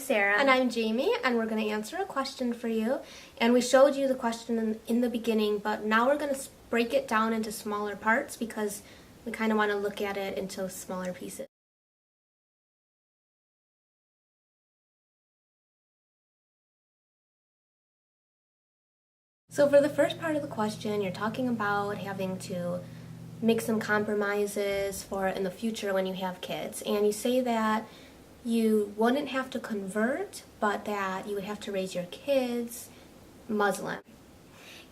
Sarah. And I'm Jamie, and we're going to answer a question for you. And we showed you the question in the beginning, but now we're going to break it down into smaller parts because we kind of want to look at it into smaller pieces. So for the first part of the question, you're talking about having to make some compromises for in the future when you have kids. And you say that you wouldn't have to convert, but that you would have to raise your kids Muslim.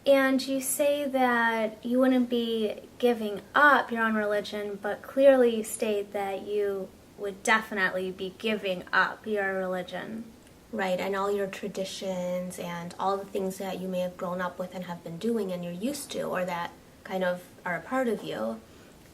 And you say that you wouldn't be giving up your own religion, but clearly you state that you would definitely be giving up your religion. Right, and all your traditions and all the things that you may have grown up with and have been doing and you're used to, or that kind of are a part of you.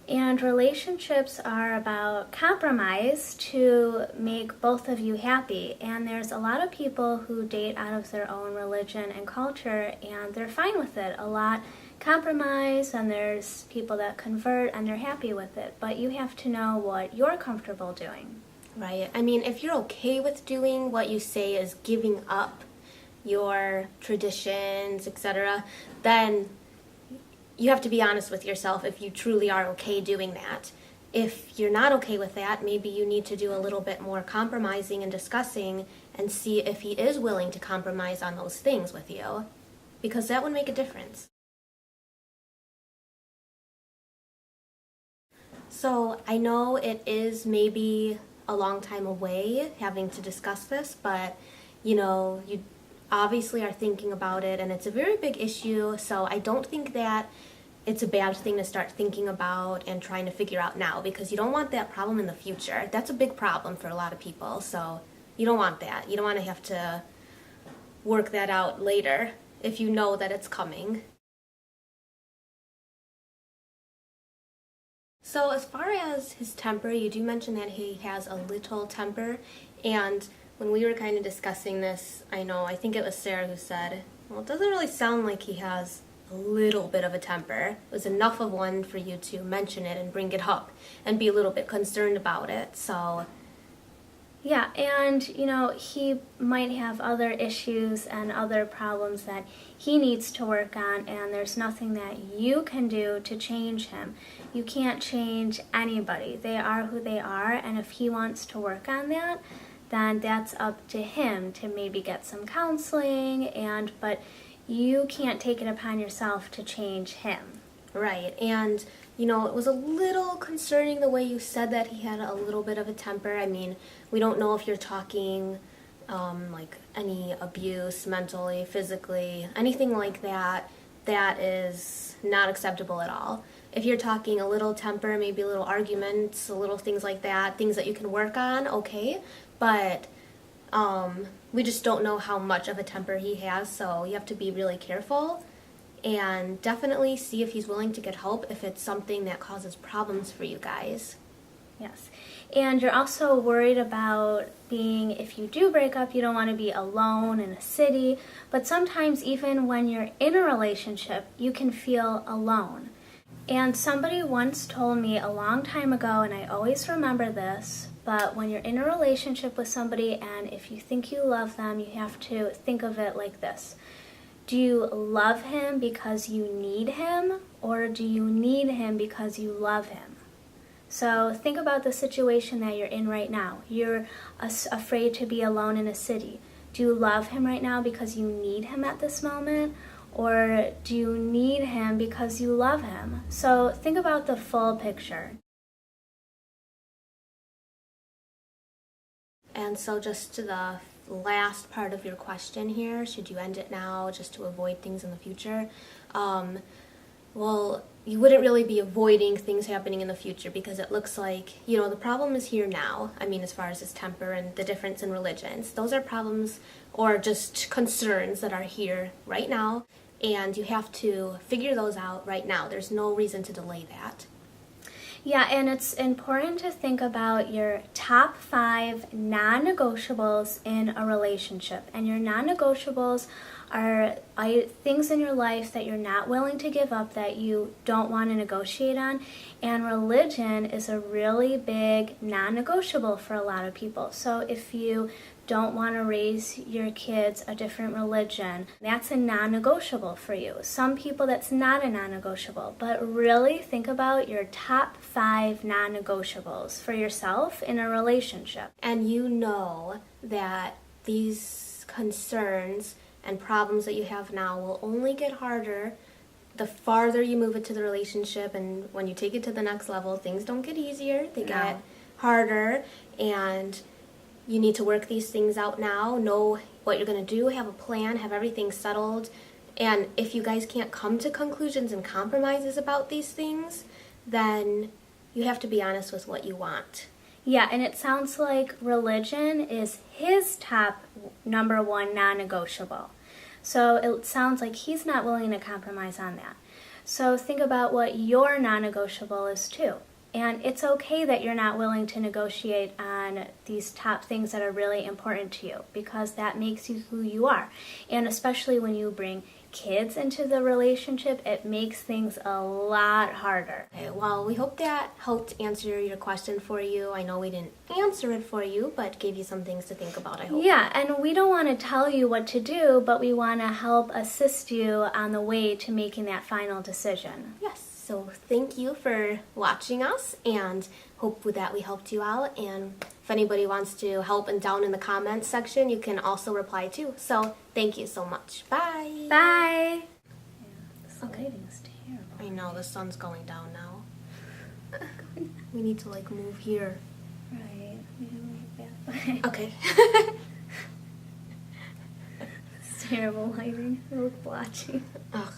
And relationships are about compromise to make both of you happy. And there's a lot of people who date out of their own religion and culture, and they're fine with it. A lot compromise, and there's people that convert, and they're happy with it. But you have to know what you're comfortable doing. Right. I mean, if you're okay with doing what you say is giving up your traditions, etc., then you have to be honest with yourself if you truly are okay doing that. If you're not okay with that, maybe you need to do a little bit more compromising and discussing and see if he is willing to compromise on those things with you, because that would make a difference. So I know it is maybe a long time away having to discuss this, but you obviously are thinking about it, and it's a very big issue, so I don't think that it's a bad thing to start thinking about and trying to figure out now, because you don't want that problem in the future. That's a big problem for a lot of people, so you don't want that. You don't want to have to work that out later if you know that it's coming. So as far as his temper, you do mention that he has a little temper, and when we were kind of discussing this, I think it was Sarah who said, well, it doesn't really sound like he has a little bit of a temper. It was enough of one for you to mention it and bring it up and be a little bit concerned about it, so. Yeah, and he might have other issues and other problems that he needs to work on, and there's nothing that you can do to change him. You can't change anybody. They are who they are, and if he wants to work on that, then that's up to him to maybe get some counseling, but you can't take it upon yourself to change him. Right, and it was a little concerning the way you said that he had a little bit of a temper. I mean, we don't know if you're talking like any abuse, mentally, physically, anything like that. That is not acceptable at all. If you're talking a little temper, maybe a little arguments, a little things like that, things that you can work on, okay, but we just don't know how much of a temper he has, so you have to be really careful. And definitely see if he's willing to get help if it's something that causes problems for you guys. Yes. And you're also worried about if you do break up, you don't want to be alone in a city. But sometimes even when you're in a relationship, you can feel alone. And somebody once told me a long time ago, and I always remember this, but when you're in a relationship with somebody and if you think you love them, you have to think of it like this. Do you love him because you need him, or do you need him because you love him? So think about the situation that you're in right now. You're afraid to be alone in a city. Do you love him right now because you need him at this moment, or do you need him because you love him? So think about the full picture. And so just to the last part of your question here, should you end it now just to avoid things in the future? Well, you wouldn't really be avoiding things happening in the future, because it looks like, the problem is here now. I mean, as far as his temper and the difference in religions, those are problems or just concerns that are here right now, and you have to figure those out right now. There's no reason to delay that. Yeah, and it's important to think about your top 5 non-negotiables in a relationship. And your non-negotiables are things in your life that you're not willing to give up, that you don't want to negotiate on. And religion is a really big non-negotiable for a lot of people. So if you don't want to raise your kids a different religion, that's a non-negotiable for you. Some people, that's not a non-negotiable, but really think about your top 5 non-negotiables for yourself in a relationship. And you know that these concerns and problems that you have now will only get harder the farther you move into the relationship, and when you take it to the next level, things don't get easier, they get harder, and you need to work these things out now, know what you're going to do, have a plan, have everything settled. And if you guys can't come to conclusions and compromises about these things, then you have to be honest with what you want. Yeah, and it sounds like religion is his top number 1 non-negotiable. So it sounds like he's not willing to compromise on that. So think about what your non-negotiable is too. And it's okay that you're not willing to negotiate on these top things that are really important to you, because that makes you who you are. And especially when you bring kids into the relationship, it makes things a lot harder. Okay, well, we hope that helped answer your question for you. I know we didn't answer it for you, but gave you some things to think about, I hope. Yeah, and we don't want to tell you what to do, but we want to help assist you on the way to making that final decision. Yes. So thank you for watching us, and hope that we helped you out. And if anybody wants to help and down in the comments section, you can also reply too. So thank you so much. Bye. Bye. Yeah, this lighting is terrible. I know, the sun's going down now. We need to move here. Right. We don't like that. Okay. It's terrible lighting. It looks blotchy. Ugh.